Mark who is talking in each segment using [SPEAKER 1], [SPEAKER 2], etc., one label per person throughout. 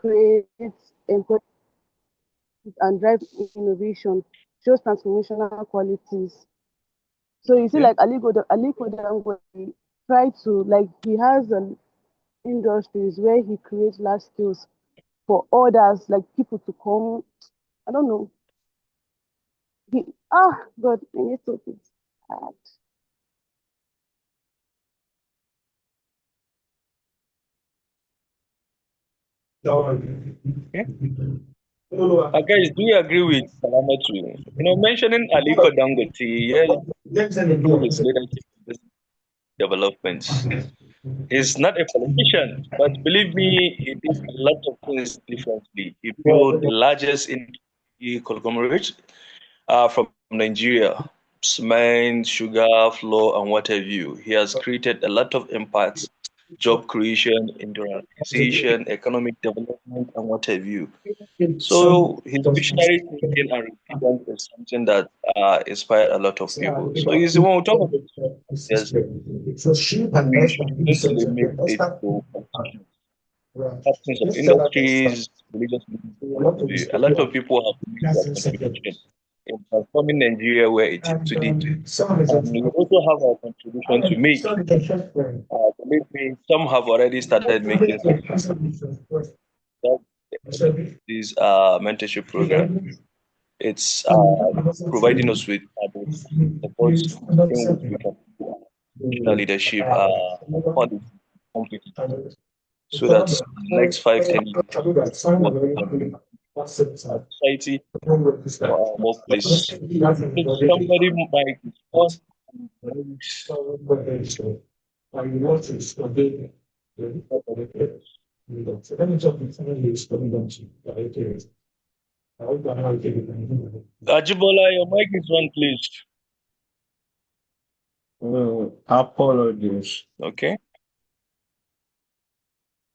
[SPEAKER 1] create employment and drive innovation, shows transformational qualities. So you see,
[SPEAKER 2] Okay.
[SPEAKER 1] like Aliko Dangote try to like he has an industries where he creates large skills for others, like people to come. I don't know. He God, I need to be sad.
[SPEAKER 2] Okay. Guys, do you agree with Salamatu? Mentioning Aliko Dangote, yes, for his leadership in this developments. He's not a politician, but believe me, he did a lot of things differently. He built the largest industry conglomerate from Nigeria, cement, sugar, flour, and what have you. He has created a lot of impacts, job creation, industrialization, economic development, and what have you. So his visionary thinking and resilience is something that inspired a lot of people. So he's the one who talk about yes, we should just limit it to captains of industries, religious leaders, and what have you. A lot of people have made their contribution in transforming Nigeria where it is today. And we also have our contribution to make. Believe me, some have already started making some that this mentorship program. It's providing us with the support in which we can do our national leadership on completely so that in the next 5, 10 years what we can bring society or our workplace. If somebody might respond, Ajibola, your mic is on, please.
[SPEAKER 3] Apologies.
[SPEAKER 2] Okay.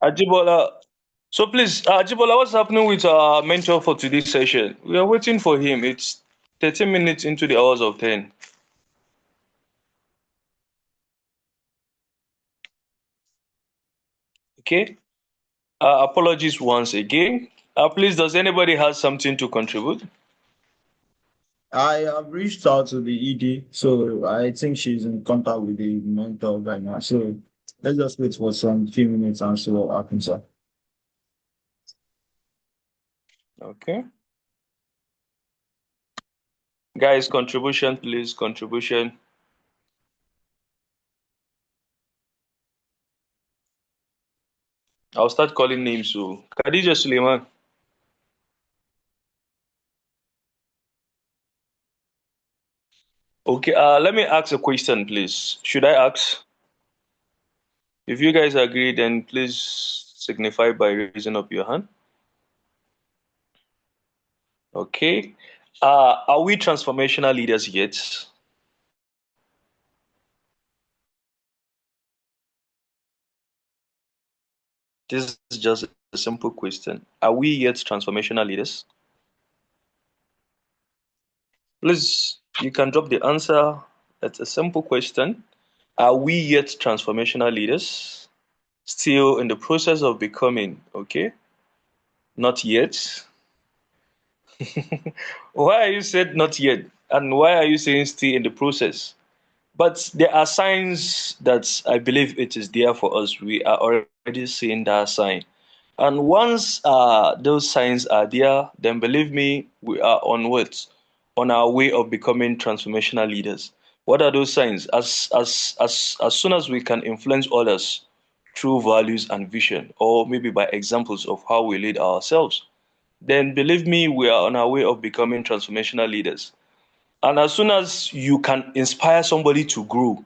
[SPEAKER 2] Ajibola. So please, Ajibola, what's happening with our mentor for today's session? We are waiting for him. It's 13 minutes into the hours of 10. Okay. Apologies once again. Please, does anybody has something to contribute?
[SPEAKER 3] I have reached out to the ED, so I think she's in contact with the mentor right now. So let's just wait for some few minutes and see what happens. Sir.
[SPEAKER 2] Okay. Guys, contribution, please. Contribution. I'll start calling names. So, Khadija Suleiman. Okay. Let me ask a question, please. Should I ask? If you guys agree, then please signify by raising up your hand. Okay. Are we transformational leaders yet? This is just a simple question. Are we yet transformational leaders? Please, you can drop the answer. It's a simple question. Are we yet transformational leaders? Still in the process of becoming, okay? Not yet. Why are you said not yet? And why are you saying still in the process? But there are signs that I believe it is there for us. We are already seeing that sign. And once those signs are there, then believe me, we are onwards on our way of becoming transformational leaders. What are those signs? As soon as we can influence others through values and vision, or maybe by examples of how we lead ourselves, then believe me, we are on our way of becoming transformational leaders. And as soon as you can inspire somebody to grow,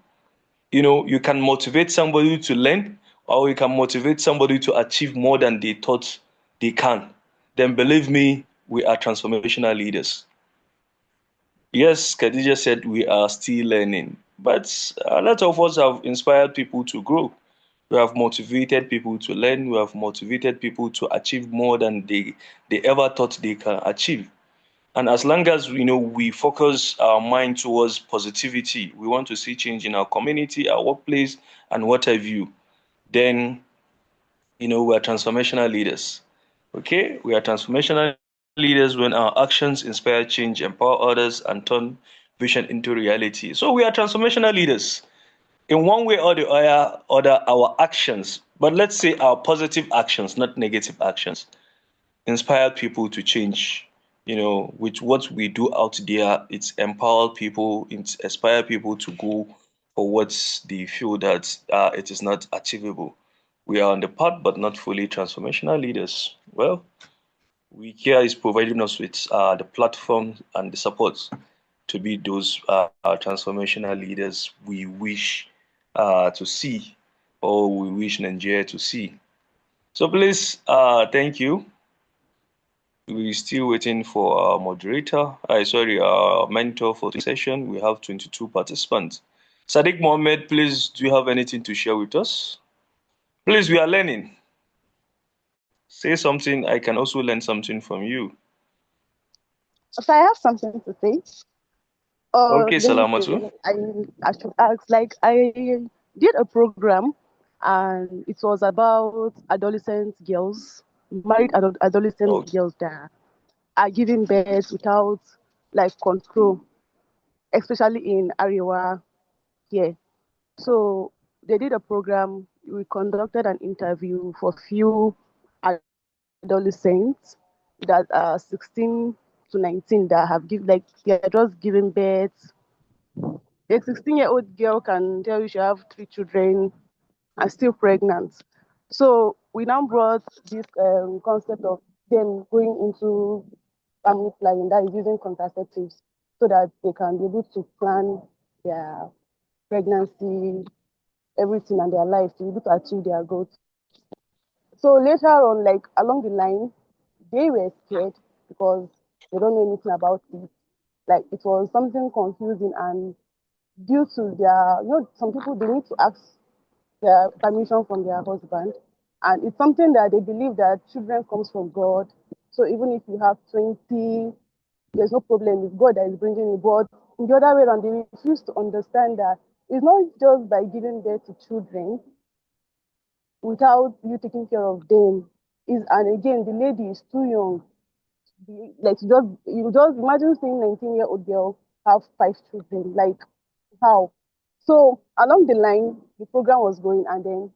[SPEAKER 2] you can motivate somebody to learn, or you can motivate somebody to achieve more than they thought they can, then believe me, we are transformational leaders. Yes, Khadija said we are still learning, but a lot of us have inspired people to grow. We have motivated people to learn. We have motivated people to achieve more than they ever thought they can achieve. And as long as we focus our mind towards positivity, we want to see change in our community, our workplace, and what have you, then we are transformational leaders. Okay, we are transformational leaders when our actions inspire change, empower others, and turn vision into reality. So we are transformational leaders. In one way or the other, our actions, but let's say our positive actions, not negative actions, inspire people to change. With what we do out there, it's empower people, it's inspire people to go for what they feel that it is not achievable. We are on the path, but not fully transformational leaders. Well, we here is providing us with the platform and the support to be those transformational leaders we wish to see, or we wish Nigeria to see. So please, thank you. We're still waiting for our moderator. Sorry, our mentor for the session. We have 22 participants. Sadiq Mohammed, please, do you have anything to share with us? Please, we are learning. Say something. I can also learn something from you.
[SPEAKER 1] So I have something to say.
[SPEAKER 2] Okay,
[SPEAKER 1] Let me
[SPEAKER 2] Salamatu.
[SPEAKER 1] say, I should ask, like, I did a program and it was about adolescent girls, married adolescent
[SPEAKER 2] Okay.
[SPEAKER 1] girls that are giving birth without like control, especially in Arewa here. So they did a program. We conducted an interview for few adolescents that are 16 to 19 that have give like they're just giving birth. A 16-year-old girl can tell you she have 3 children and still pregnant. So we now brought this concept of them going into family planning, that is using contraceptives, so that they can be able to plan their pregnancy, everything, and their life to be able to achieve their goals. So later on, like along the line, they were scared because they don't know anything about it. Like it was something confusing, and due to their, some people they need to ask their permission from their husband, and it's something that they believe that children comes from God. So even if you have 20, there's no problem. It's God that is bringing you. But in the other way around, they refuse to understand that it's not just by giving birth to children without you taking care of them. Is and again, the lady is too young. Like you just imagine seeing 19-year-old girl have 5 children. Like how? So along the line, the program was going, and then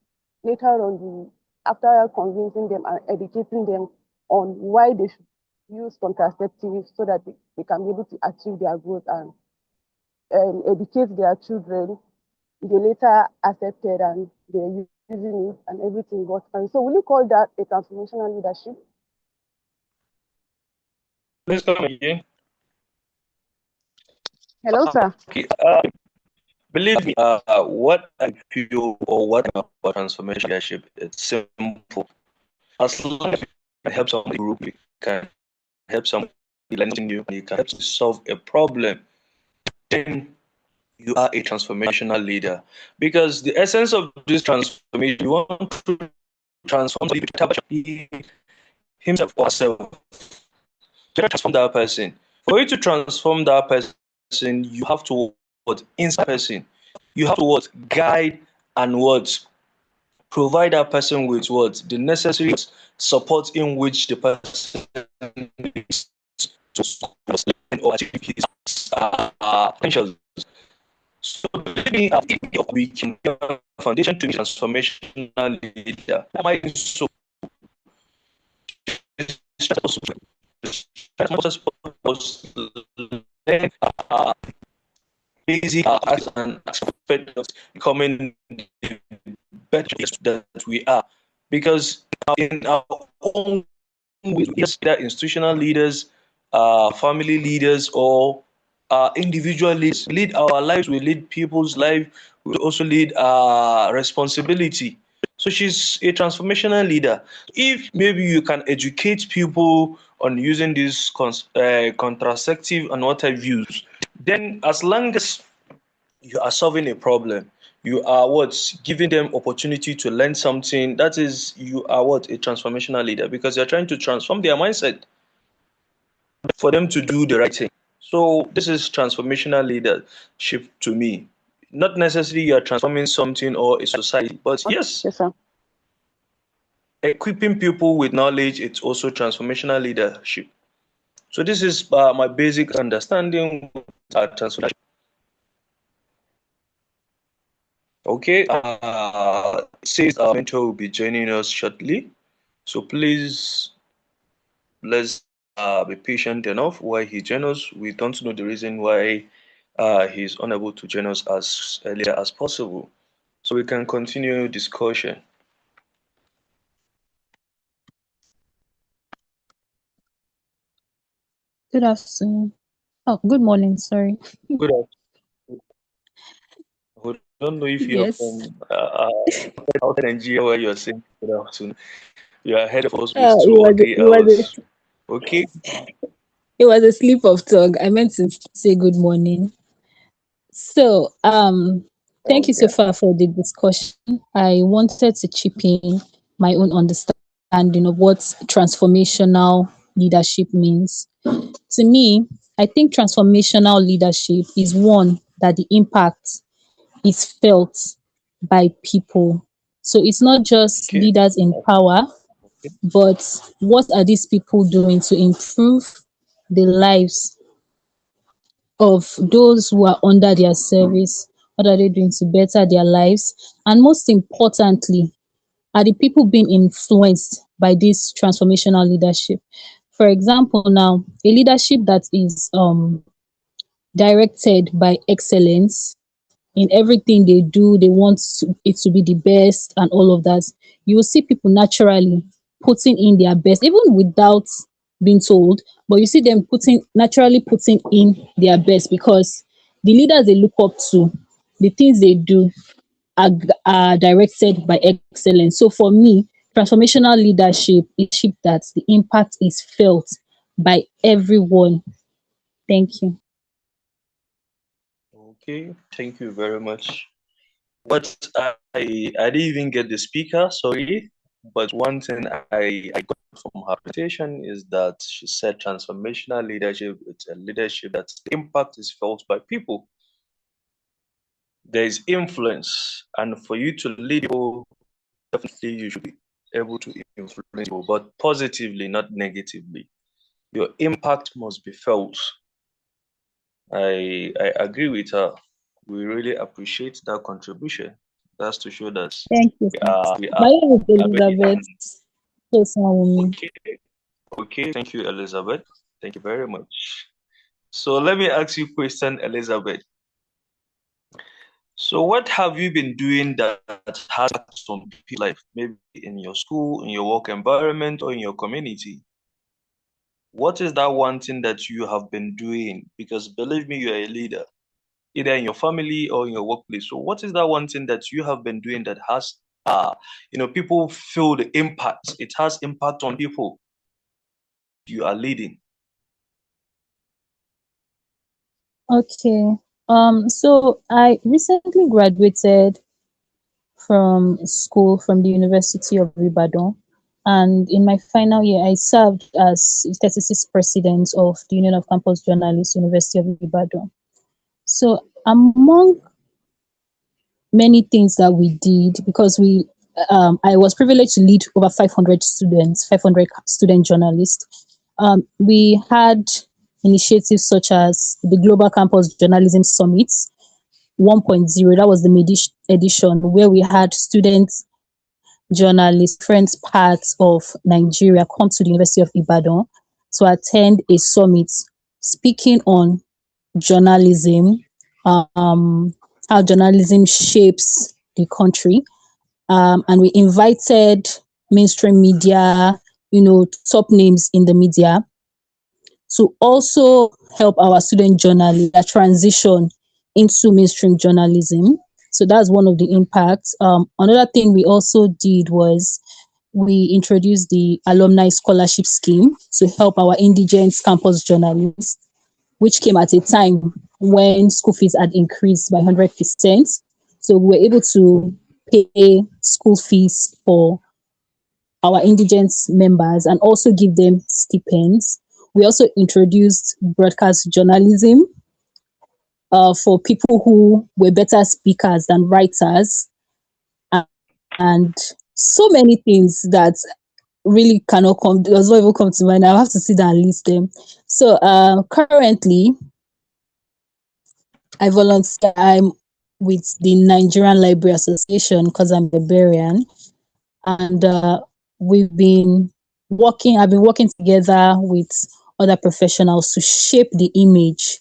[SPEAKER 1] later on, after convincing them and educating them on why they should use contraceptives so that they can be able to achieve their goals and educate their children, they later accepted and they're using it and everything got fine. So will you call that a transformational leadership?
[SPEAKER 2] Please come again.
[SPEAKER 1] Hello, sir.
[SPEAKER 2] Okay. Believe me, what I feel or what I know about transformation leadership, it's simple. As long as you can help somebody grow, you can help somebody learn something new, and you can help to solve a problem, then you are a transformational leader. Because the essence of this transformation, you want to transform somebody himself or herself. To transform that person. For you to transform that person, you have to what inspire person. You have to what guide and what provide that person with what the necessary support in which the person needs to or achieve his potential. So maybe we can give a foundation to be transformational leader. That might so uh, basic aspect of becoming the better that we are. Because in our own ways, either institutional leaders, family leaders, or individual leaders, lead our lives, we lead people's life, we also lead responsibility. So she's a transformational leader. If maybe you can educate people on using these contraceptive and what have views, then as long as you are solving a problem, you are what giving them opportunity to learn something, that is you are what a transformational leader, because you're trying to transform their mindset for them to do the right thing. So this is transformational leadership to me. Not necessarily you are transforming something or a society, but yes,
[SPEAKER 1] Yes, sir.
[SPEAKER 2] equipping people with knowledge, it's also transformational leadership. So this is my basic understanding with transformation. Okay, it says our mentor will be joining us shortly. So please, let's be patient enough while he joins us. We don't know the reason why he's unable to join us as earlier as possible. So we can continue discussion.
[SPEAKER 4] Good afternoon. Oh, good morning. Sorry.
[SPEAKER 2] Good afternoon. I don't know if you're
[SPEAKER 4] Yes.
[SPEAKER 2] from outside Nigeria where you're saying good afternoon. You are ahead of us with two or three
[SPEAKER 4] It was
[SPEAKER 2] hours. Okay.
[SPEAKER 4] it was a slip of tongue. I meant to say good morning. So, thank you so
[SPEAKER 2] Okay.
[SPEAKER 4] far for the discussion. I wanted to chip in my own understanding of what transformational leadership means. To me, I think transformational leadership is one that the impact is felt by people. So it's not just
[SPEAKER 2] Okay.
[SPEAKER 4] leaders in power,
[SPEAKER 2] Okay.
[SPEAKER 4] but what are these people doing to improve the lives of those who are under their service? What are they doing to better their lives? And most importantly, are the people being influenced by this transformational leadership? For example, now a leadership that is directed by excellence in everything they do, they want it to be the best and all of that. You will see people naturally putting in their best, even without being told, but you see them putting in their best because the leaders they look up to, the things they do are directed by excellence. So for me, transformational leadership is leadership that the impact is felt by everyone. Thank you.
[SPEAKER 2] Okay. Thank you very much. But I didn't even get the speaker, sorry. But one thing I got from her presentation is that she said transformational leadership, it's a leadership that the impact is felt by people. There is influence, and for you to lead people, definitely you should be able to influence people, but positively, not negatively. Your impact must be felt. I agree with her. We really appreciate that contribution. That's to show that
[SPEAKER 4] Thank you,
[SPEAKER 2] we
[SPEAKER 4] sir.
[SPEAKER 2] are
[SPEAKER 4] My name is
[SPEAKER 2] very
[SPEAKER 4] Elizabeth. Person with me.
[SPEAKER 2] okay. Okay, thank you, Elizabeth. Thank you very much. So let me ask you a question, Elizabeth. So what have you been doing that has some people's life, maybe in your school, in your work environment, or in your community? What is that one thing that you have been doing? Because believe me, you're a leader, either in your family or in your workplace. So what is that one thing that you have been doing that has people feel the impact? It has impact on people you are leading.
[SPEAKER 4] Okay. So I recently graduated from school from the University of Ibadan. And in my final year, I served as 36 president of the Union of Campus Journalists, University of Ibadan. So among many things that we did, because I was privileged to lead over 500 students, 500 student journalists. We had initiatives such as the Global Campus Journalism Summit 1.0. That was the edition where we had students, journalists, different parts of Nigeria come to the University of Ibadan to attend a summit speaking on journalism, how journalism shapes the country. And we invited mainstream media, top names in the media to also help our student journalists that transition into mainstream journalism. So that's one of the impacts. Another thing we also did was we introduced the alumni scholarship scheme to help our indigent campus journalists, which came at a time when school fees had increased by 100%. So we were able to pay school fees for our indigent members and also give them stipends. We also introduced broadcast journalism for people who were better speakers than writers. And so many things that really cannot come, does not even come to mind. I'll have to sit down and list them. So currently I volunteer. I'm with the Nigerian Library Association because I'm a librarian, and we've been working. I've been working together with other professionals to shape the image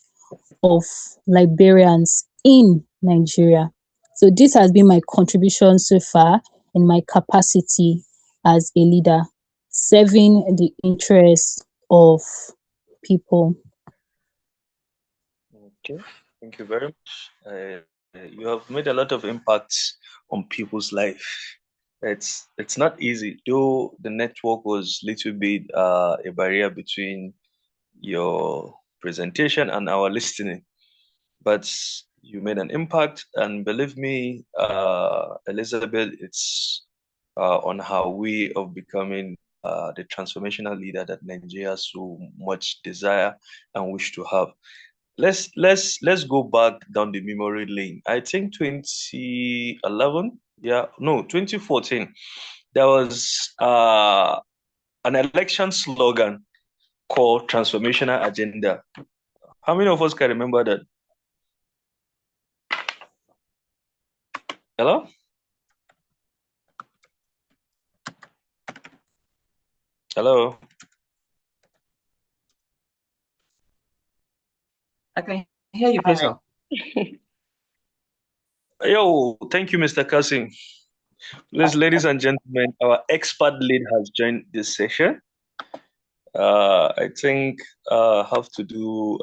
[SPEAKER 4] of librarians in Nigeria. So this has been my contribution so far in my capacity as a leader, serving the interests of people.
[SPEAKER 2] Okay, thank you very much. You have made a lot of impacts on people's life. It's not easy, though the network was little bit a barrier between your presentation and our listening. But you made an impact, and believe me, Elizabeth, it's on her way of becoming the transformational leader that Nigeria so much desire and wish to have. Let's go back down the memory lane. I think 2011, yeah, no, 2014. There was an election slogan called Transformational Agenda. How many of us can remember that? Hello? Hello?
[SPEAKER 5] I can hear you, Faisal.
[SPEAKER 2] Yo, thank you, Mr. Kasim. Please, ladies and gentlemen, our expert lead has joined this session. I think have to do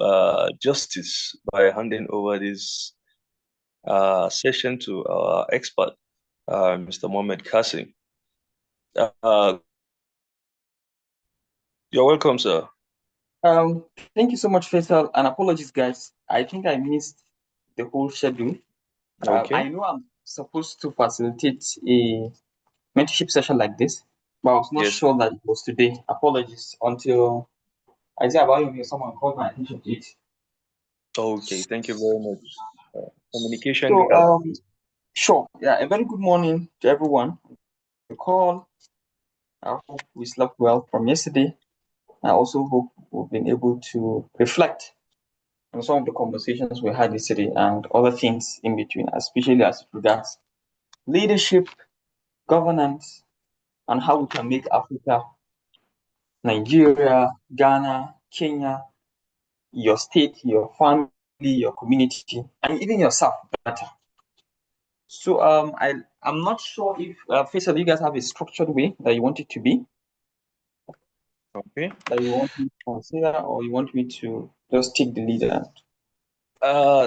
[SPEAKER 2] justice by handing over this session to our expert, Mr. Mohammed Kasim. Uh, you're welcome, sir.
[SPEAKER 5] Thank you so much, Faisal, and apologies, guys. I think I missed the whole schedule.
[SPEAKER 2] Okay.
[SPEAKER 5] I know I'm supposed to facilitate a mentorship session like this, but I was not
[SPEAKER 2] Yes.
[SPEAKER 5] sure that it was today. Apologies until I say about you, someone called my attention to it.
[SPEAKER 2] Okay. Thank you very much. Communication
[SPEAKER 5] So,
[SPEAKER 2] help.
[SPEAKER 5] sure, yeah, a very good morning to everyone. The call. I hope we slept well from yesterday. I also hope we've been able to reflect on some of the conversations we had yesterday and other things in between, especially as it regards leadership, governance, and how we can make Africa, Nigeria, Ghana, Kenya, your state, your family, your community, and even yourself better. So I'm not sure if Faisal, you guys have a structured way that you want it to be,
[SPEAKER 2] Okay.
[SPEAKER 5] that you want me to consider, or you want me to just take the lead and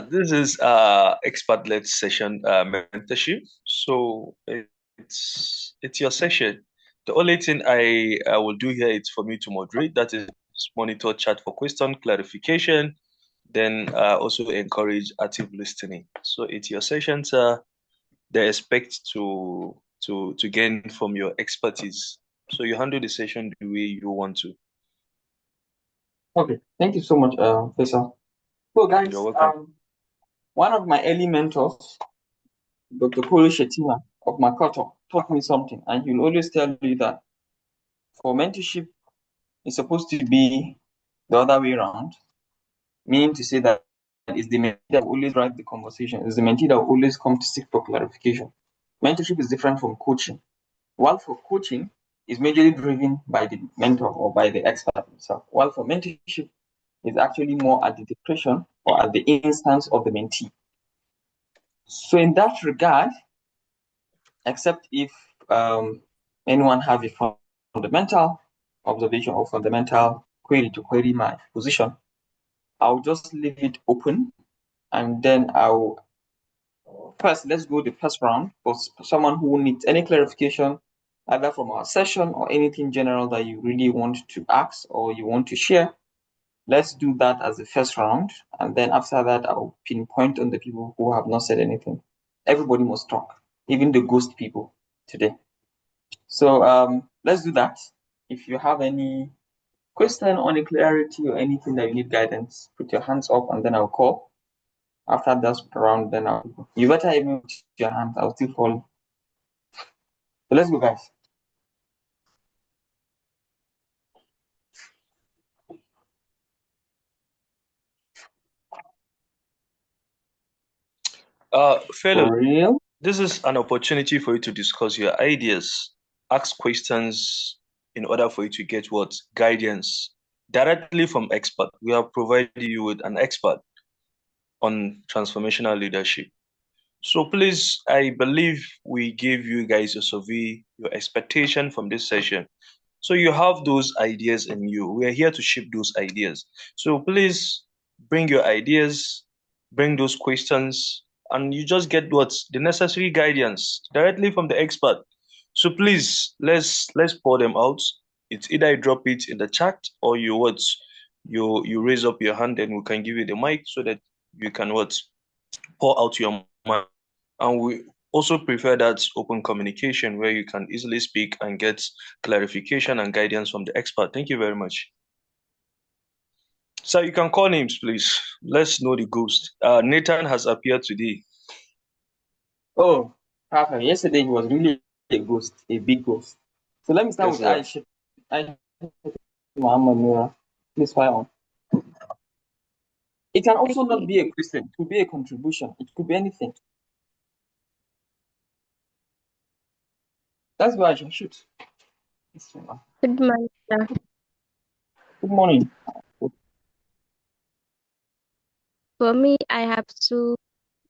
[SPEAKER 2] This is expert-led session mentorship. So it's your session. The only thing I will do here is for me to moderate. That is monitor chat for question clarification. Then also encourage active listening. So it's your session, sir. They expect to gain from your expertise. So you handle the session the way you want to.
[SPEAKER 5] okay. Thank you so much, Faisal. So
[SPEAKER 2] You're
[SPEAKER 5] guys,
[SPEAKER 2] welcome.
[SPEAKER 5] one of my early mentors, Dr. Kolo Shetima of Makoto, taught me something, and he'll always tell you that for mentorship, it's supposed to be the other way around, meaning to say that it's the mentee that will always drive the conversation, it's the mentee that will always come to seek for clarification. Mentorship is different from coaching. While for coaching, is majorly driven by the mentor or by the expert himself, while for mentorship, is actually more at the discretion or at the instance of the mentee. So in that regard, except if anyone have a fundamental observation or fundamental query to query my position, I'll just leave it open, and then I'll first let's go the first round for someone who needs any clarification either from our session or anything general that you really want to ask or you want to share. Let's do that as the first round, and then after that I'll pinpoint on the people who have not said anything. Everybody must talk, even the ghost people today. So let's do that. If you have any question or any clarity or anything that you need guidance, put your hands up and then I'll call. After that round, then you better even put your hand. I'll still call. So let's go, guys.
[SPEAKER 2] Fellow,
[SPEAKER 5] For real?
[SPEAKER 2] this is an opportunity for you to discuss your ideas, ask questions in order for you to get what guidance directly from expert. We have provided you with an expert on transformational leadership. So please, I believe we gave you guys a survey, your expectation from this session. So you have those ideas in you. We are here to shape those ideas. So please bring your ideas, bring those questions, and you just get what the necessary guidance directly from the expert. So please let's pour them out. It's either you drop it in the chat or you raise up your hand and we can give you the mic so that you can pour out your mind. And we also prefer that open communication where you can easily speak and get clarification and guidance from the expert. Thank you very much. So you can call names, please. Let's know the ghost. Nathan has appeared today.
[SPEAKER 5] Oh, perfect. Yesterday he was really a ghost, a big ghost. So let me start
[SPEAKER 2] Yes,
[SPEAKER 5] with
[SPEAKER 2] sir.
[SPEAKER 5] Aisha. Aisha Muhammad Nura. Please fire on. It can also not
[SPEAKER 6] Okay.
[SPEAKER 5] be a question. It could be a contribution. It could be anything. That's why I should shoot.
[SPEAKER 6] Good morning, sir.
[SPEAKER 5] Good morning.
[SPEAKER 6] For me, I have two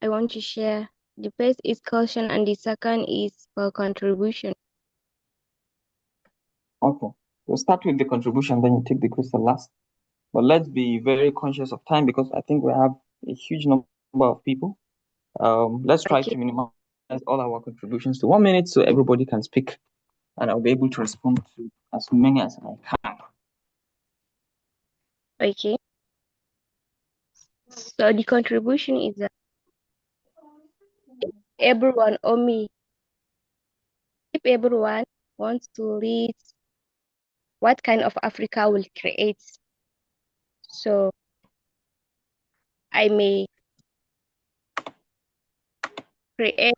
[SPEAKER 6] I want to share. The first is caution, and the second is for contribution.
[SPEAKER 5] Okay. We'll start with the contribution, then you take the question last. But let's be very conscious of time because I think we have a huge number of people. Let's try
[SPEAKER 6] Okay.
[SPEAKER 5] to minimize all our contributions to 1 minute so everybody can speak and I'll be able to respond to as many as I can.
[SPEAKER 6] Okay. So the contribution is that everyone or me, if everyone wants to lead, what kind of Africa will create? So I may create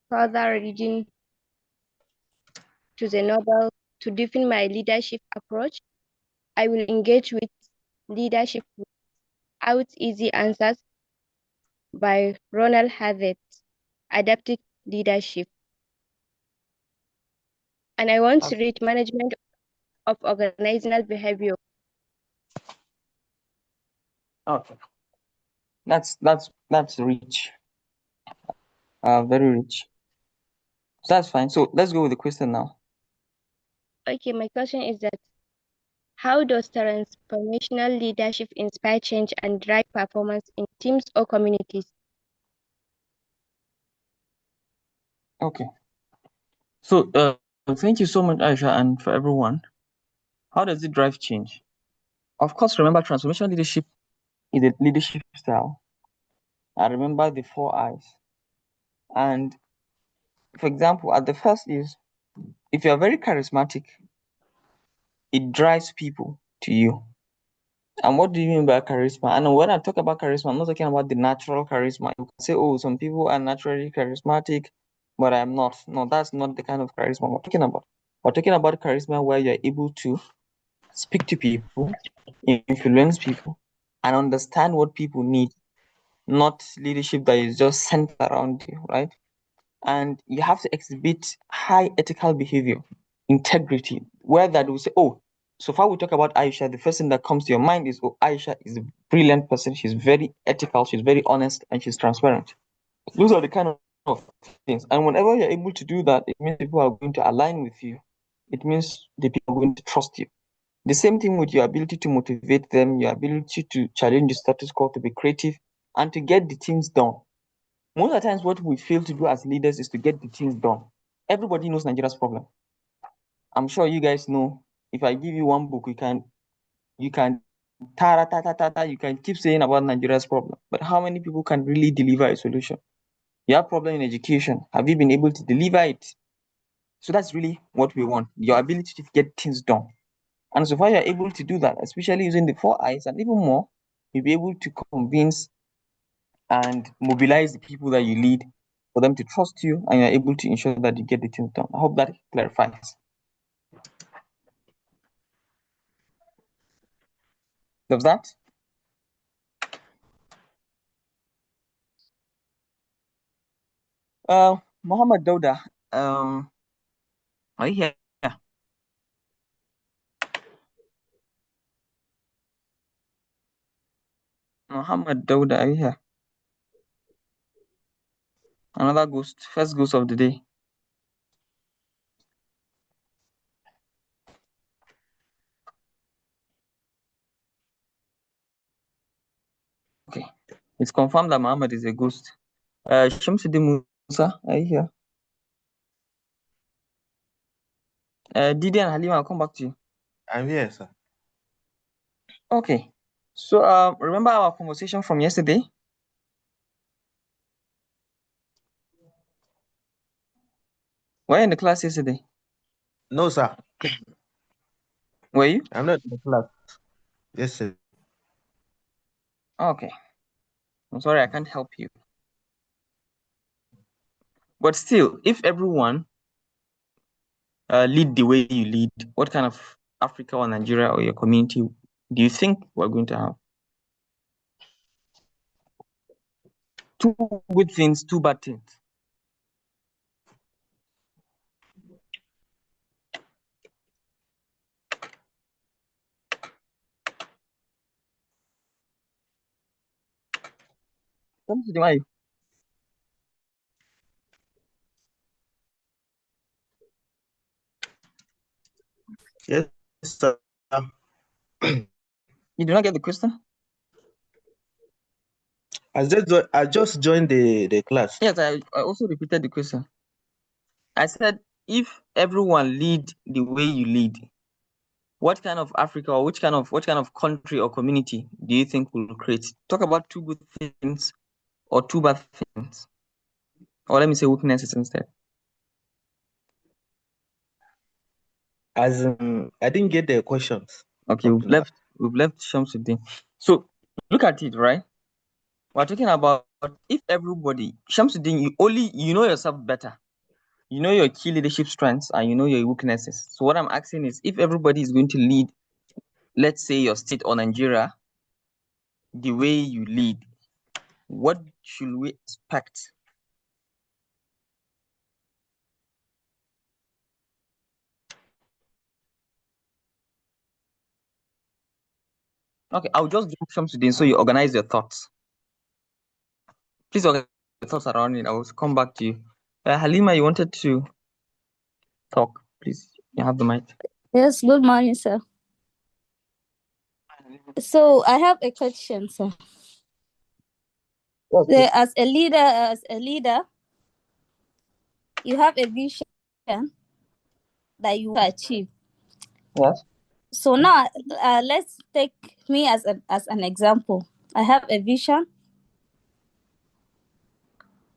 [SPEAKER 6] further reading to the novel to deepen my leadership approach. I will engage with leadership without easy answers by Ronald Harvey, Adaptive Leadership. And I want to read Management of Organizational Behavior.
[SPEAKER 5] Okay. That's rich. Very rich. So that's fine. So let's go with the question now.
[SPEAKER 6] Okay, my question is that how does transformational leadership inspire change and drive performance in teams or communities?
[SPEAKER 5] Okay. So thank you so much, Aisha, and for everyone. How does it drive change? Of course, remember transformational leadership is a leadership style. I remember the 4 I's. And for example, at the first is if you are very charismatic, it drives people to you. And what do you mean by charisma? And when I talk about charisma, I'm not talking about the natural charisma. You can say, oh, some people are naturally charismatic, but I'm not. No, that's not the kind of charisma we're talking about. We're talking about charisma where you're able to speak to people, influence people, and understand what people need, not leadership that is just centered around you, right? And you have to exhibit high ethical behavior, integrity, where that will say, oh, so far we talk about Aisha, the first thing that comes to your mind is, oh, Aisha is a brilliant person. She's very ethical, she's very honest, and she's transparent. Those are the kind of things. And whenever you're able to do that, it means people are going to align with you. It means the people are going to trust you. The same thing with your ability to motivate them, your ability to challenge the status quo, to be creative, and to get the things done. Most of the times, what we fail to do as leaders is to get the things done. Everybody knows Nigeria's problem. I'm sure you guys know. If I give you one book, you can you can keep saying about Nigeria's problem, but how many people can really deliver a solution? You have problem in education. Have you been able to deliver it? So that's really what we want: your ability to get things done. And so far you're able to do that, especially using the 4 I's, and even more, you'll be able to convince and mobilize the people that you lead for them to trust you, and you're able to ensure that you get the things done. I hope that clarifies. Does that? Muhammad Dauda, are you here? Muhammad Dauda, are you here? Another ghost, first ghost of the day. Okay, it's confirmed that Muhammad is a ghost. Shamsuddin Musa, are you here? Didi and Halima, I'll come back to you.
[SPEAKER 7] I'm here, sir.
[SPEAKER 5] Okay, so remember our conversation from yesterday? Were you in the class yesterday?
[SPEAKER 7] No, sir.
[SPEAKER 5] Were you?
[SPEAKER 7] I'm not in the class. Yes, sir.
[SPEAKER 5] Okay, I'm sorry, I can't help you. But still, if everyone lead the way you lead, what kind of Africa or Nigeria or your community do you think we're going to have? Two good things, two bad things. Come to the mic.
[SPEAKER 7] Yes, sir.
[SPEAKER 5] You do not get the question?
[SPEAKER 7] I just joined the class.
[SPEAKER 5] Yes, I also repeated the question. I said, if everyone lead the way you lead, what kind of Africa or what kind of country or community do you think will create? Talk about two good things or two bad things. Or let me say weaknesses instead.
[SPEAKER 7] As I didn't get the questions.
[SPEAKER 5] Okay, we've left Shamsuddin. So look at it, right? We're talking about if everybody, Shamsuddin, you know yourself better. You know your key leadership strengths and you know your weaknesses. So what I'm asking is, if everybody is going to lead, let's say your state or Nigeria, the way you lead, what should we expect? Okay, I'll just jump Shamsuddin so you organize your thoughts. Please organize your thoughts around it. I will come back to you. Halima, you wanted to talk. Please, you have the mic.
[SPEAKER 8] Yes, good morning, sir. So I have a question, sir.
[SPEAKER 5] Okay.
[SPEAKER 8] As a leader, you have a vision that you achieve.
[SPEAKER 5] Yes.
[SPEAKER 8] So now, let's take me as an example. I have a vision,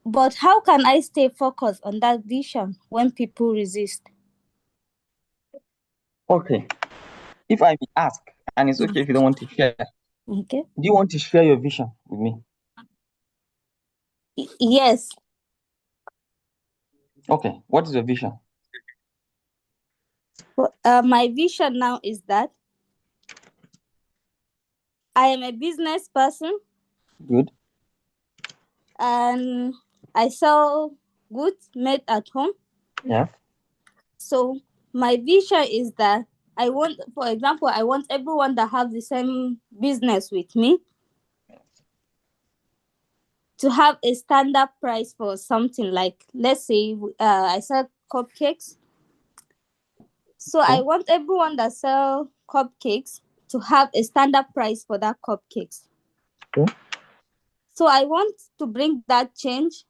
[SPEAKER 8] but how can I stay focused on that vision when people resist?
[SPEAKER 5] Okay. If I may ask, and it's okay if you don't want to share,
[SPEAKER 8] Okay.
[SPEAKER 5] do you want to share your vision with me?
[SPEAKER 8] Yes.
[SPEAKER 5] Okay. What is your vision?
[SPEAKER 8] My vision now is that I am a business person.
[SPEAKER 5] Good.
[SPEAKER 8] And I sell goods made at home.
[SPEAKER 5] Yeah.
[SPEAKER 8] So my vision is that I want, for example, I want everyone that have the same business with me to have a standard price for something, like, let's say I sell cupcakes. So I want everyone that sell cupcakes to have a standard price for that cupcakes.
[SPEAKER 5] Okay.
[SPEAKER 8] So I want to bring that change.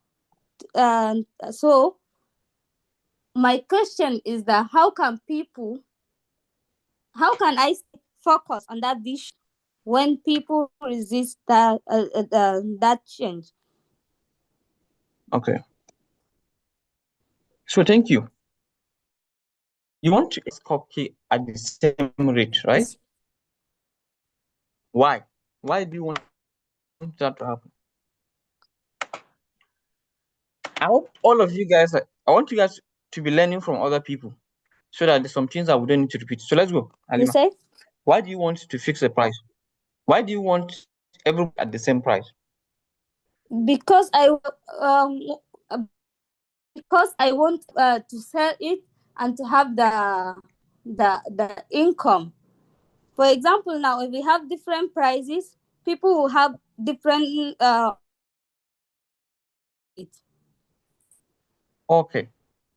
[SPEAKER 8] So my question is that how can I focus on that vision when people resist that change?
[SPEAKER 5] Okay. So thank you. You want to cupcake at the same rate, right?
[SPEAKER 8] Yes.
[SPEAKER 5] Why? Why do you want that to happen? I hope all of you guys, I want you guys to be learning from other people so that there's some things that we don't need to repeat. So let's go,
[SPEAKER 8] You
[SPEAKER 5] Alima.
[SPEAKER 8] say?
[SPEAKER 5] Why do you want to fix the price? Why do you want everybody at the same price?
[SPEAKER 8] Because um I want to sell it and to have the income. For example, now if we have different prices, people will have different
[SPEAKER 5] Okay.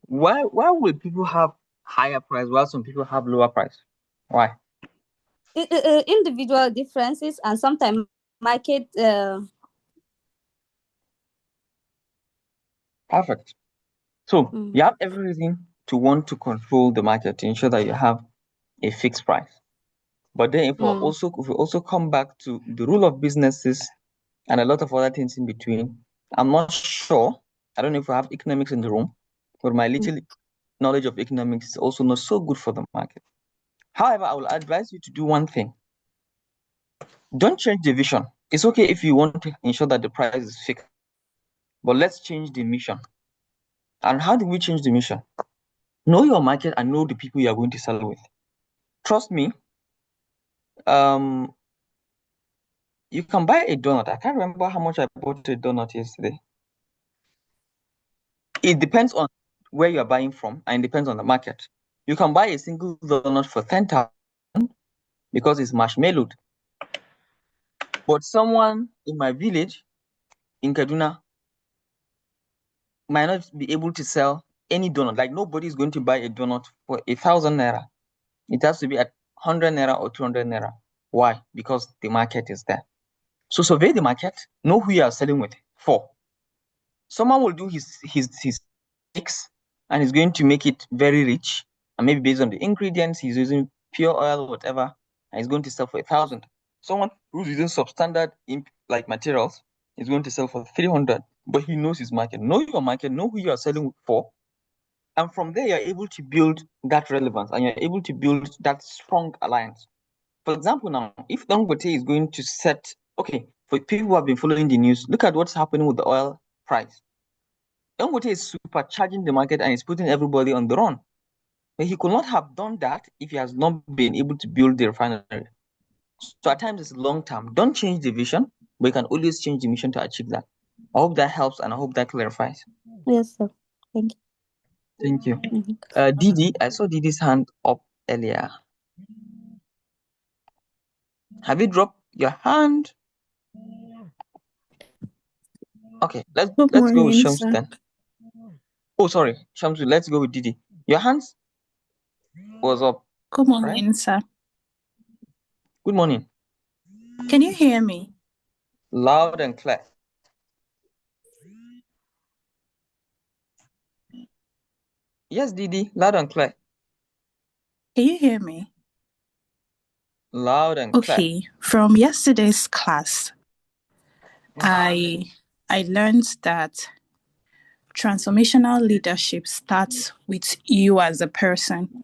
[SPEAKER 5] Why will people have higher price while some people have lower price? Why?
[SPEAKER 8] individual differences, and sometimes market
[SPEAKER 5] Perfect. So
[SPEAKER 8] mm,
[SPEAKER 5] you have every reason to want to control the market to ensure that you have a fixed price. But then
[SPEAKER 8] mm,
[SPEAKER 5] if we also come back to the rule of businesses and a lot of other things in between, I'm not sure. I don't know if we have economics in the room, but my little knowledge of economics is also not so good for the market. However, I will advise you to do one thing. Don't change the vision. It's okay if you want to ensure that the price is fixed, but let's change the mission. And how do we change the mission? Know your market and know the people you are going to sell with. Trust me, you can buy a donut. I can't remember how much I bought a donut yesterday. It depends on where you're buying from and it depends on the market. You can buy a single donut for 10,000 because it's marshmallowed. But someone in my village in Kaduna might not be able to sell any donut. Like nobody is going to buy a donut for 1,000 naira. It has to be at 100 naira or 200 naira. Why? Because the market is there. So survey the market, know who you are selling with for. Someone will do his mix and he's going to make it very rich, and maybe based on the ingredients he's using pure oil or whatever, and he's going to sell for 1,000. Someone who's using substandard like materials is going to sell for 300, but he knows his market. Know your market, know who you are selling for, and from there you're able to build that relevance and you're able to build that strong alliance. For example, now if Dangote is going to set, okay, for people who have been following the news, look at what's happening with the oil price. Dangote is supercharging the market and is putting everybody on the run. But he could not have done that if he has not been able to build the refinery. So at times it's long term. Don't change the vision, but you can always change the mission to achieve that. I hope that helps and I hope that clarifies.
[SPEAKER 8] yes, sir. Thank
[SPEAKER 5] Thank you.
[SPEAKER 8] you.
[SPEAKER 5] Didi, I saw Didi's hand up earlier. Have you dropped your hand? Okay, let's
[SPEAKER 9] Good
[SPEAKER 5] go with
[SPEAKER 9] morning,
[SPEAKER 5] Shams
[SPEAKER 9] sir.
[SPEAKER 5] then. Oh, sorry, Shams. Let's go with Didi. Your hands was up,
[SPEAKER 9] Good
[SPEAKER 5] right?
[SPEAKER 9] morning, sir.
[SPEAKER 5] Good morning.
[SPEAKER 9] Can you hear me?
[SPEAKER 5] Loud and clear. Yes, Didi, loud and clear.
[SPEAKER 9] Can you hear me?
[SPEAKER 5] Loud and clear.
[SPEAKER 9] Okay. From yesterday's class, I learned that transformational leadership starts with you as a person.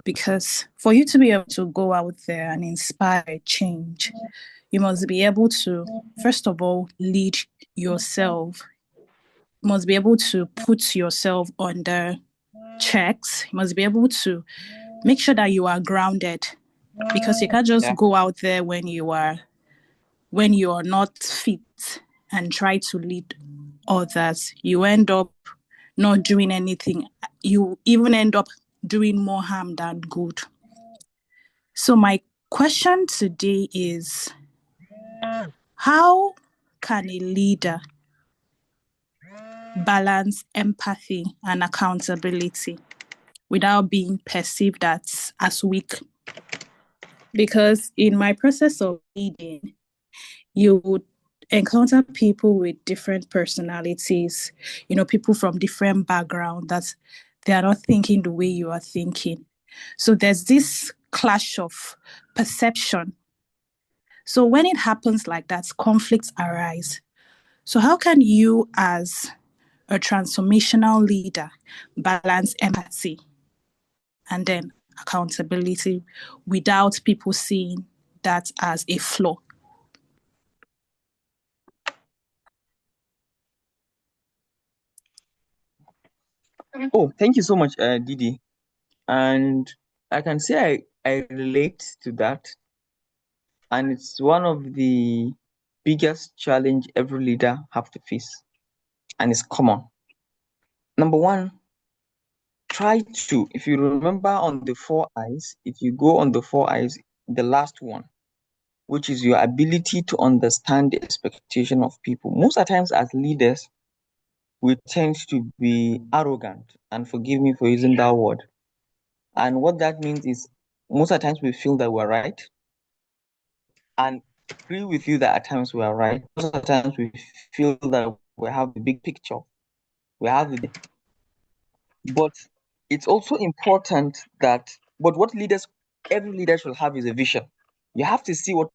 [SPEAKER 9] Because for you to be able to go out there and inspire change, you must be able to, first of all, lead yourself. You must be able to put yourself under checks. You must be able to make sure that you are grounded, because you can't just go out there when you are not fit and try to lead others. You end up not doing anything. You even end up doing more harm than good. So my question today is, how can a leader balance empathy and accountability without being perceived as weak? Because in my process of leading, you would encounter people with different personalities, people from different backgrounds, that they are not thinking the way you are thinking. So there's this clash of perception. So when it happens like that, conflicts arise. So how can you, as a transformational leader, balance empathy and then accountability without people seeing that as a flaw?
[SPEAKER 5] Oh, thank you so much, Didi. And I can say I relate to that, and it's one of the biggest challenge every leader have to face, and it's common. Number one, try to, if you remember on the 4 eyes, if you go on the 4 eyes, the last one, which is your ability to understand the expectation of people. Most of the times as leaders, we tend to be arrogant, and forgive me for using that word. And what that means is most of the times we feel that we're right, and agree with you that at times we are right. Most of the times we feel that we have the big picture, we have the, but it's also important that, but what leaders, every leader should have is a vision. You have to see what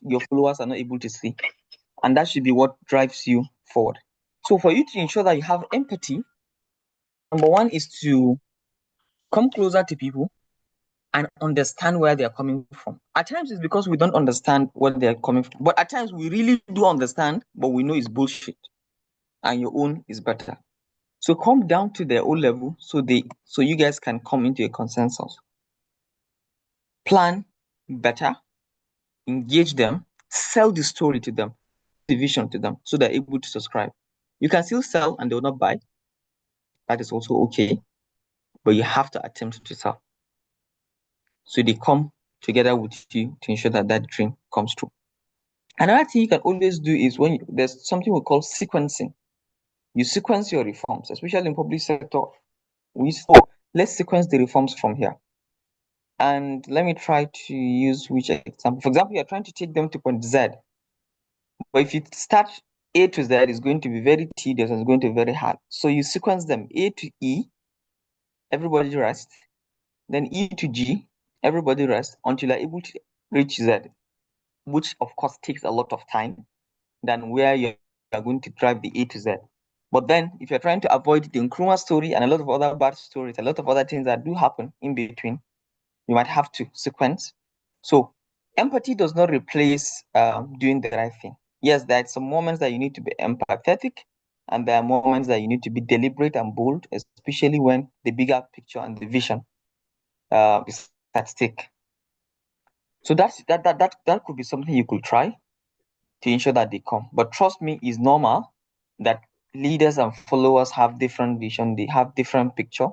[SPEAKER 5] your followers are not able to see, and that should be what drives you forward. So for you to ensure that you have empathy, number one is to come closer to people and understand where they are coming from. At times it's because we don't understand what they are coming from, but at times we really do understand, but we know it's bullshit, and your own is better. So come down to their own level, so you guys can come into a consensus. Plan better, engage them, sell the story to them, the vision to them, so they're able to subscribe. You can still sell and they will not buy. That is also okay, but you have to attempt to sell. So they come together with you to ensure that that dream comes true. Another thing you can always do is there's something we call sequencing. You sequence your reforms, especially in public sector. Let's sequence the reforms from here. And let me try to use which example. For example, you're trying to take them to point Z. But if you start A to Z, it's going to be very tedious and it's going to be very hard. So you sequence them A to E, everybody rest. Then E to G, everybody rest until you're able to reach Z, which of course takes a lot of time than where you're going to drive the A to Z. But then if you're trying to avoid the Nkrumah story and a lot of other bad stories, a lot of other things that do happen in between, you might have to sequence. So empathy does not replace doing the right thing. Yes, there are some moments that you need to be empathetic, and there are moments that you need to be deliberate and bold, especially when the bigger picture and the vision is at stake. So that could be something you could try to ensure that they come. But trust me, it's normal that leaders and followers have different vision, they have different picture,